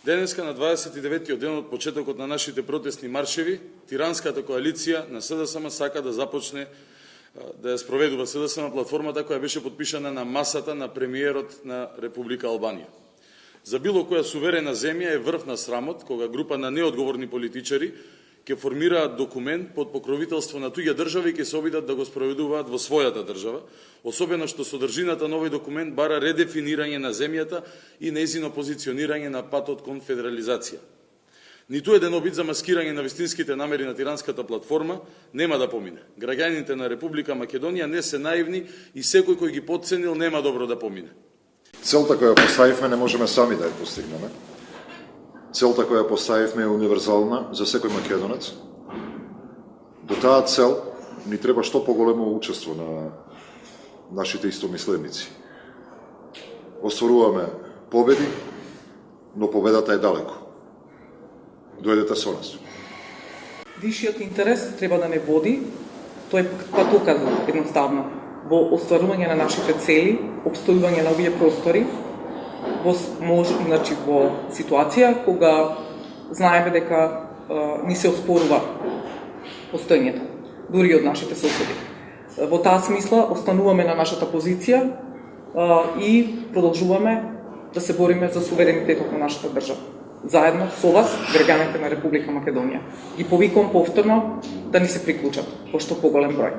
Денеска на 29-тиот ден од почетокот на нашите протестни маршеви, тиранската коалиција на СДСМ сака да започне да ја спроведува СДСМ платформата која беше подпишана на масата на премиерот на Република Албанија. За било која суверена земја е врв на срамот кога група на неодговорни политичари ќе формираат документ под покровителство на туѓа држава и ќе се обидат да го спроведуваат во својата држава, особено што содржината на овој документ бара редефинирање на земјата и нејзино позиционирање на патот кон федерализација. Ниту еден обид за маскирање на вистинските намери на тиранската платформа нема да помине. Граѓаните на Република Македонија не се наивни и секој кој ги потценил нема добро да помине. Целта која поставивме не можеме сами да ја постигнеме. Целта која поставивме е универзална за секој македонец. До таа цел ни треба што поголемо учество на нашите истомисленици. Остваруваме победи, но победата е далеко. Дојдете со нас. Висшиот интерес треба да не води, тој патока едноставно во остварување на нашите цели, обстојување на овие простори, во ситуација кога знаеме дека ни се оспорува постоењето, дури од нашите соседи. Во таа смисла остануваме на нашата позиција и продолжуваме да се бориме за суверенитетот на нашата држава. Заедно со вас, граѓаните на Република Македонија. Ги повикувам повторно да ни се приклучат во што поголем број.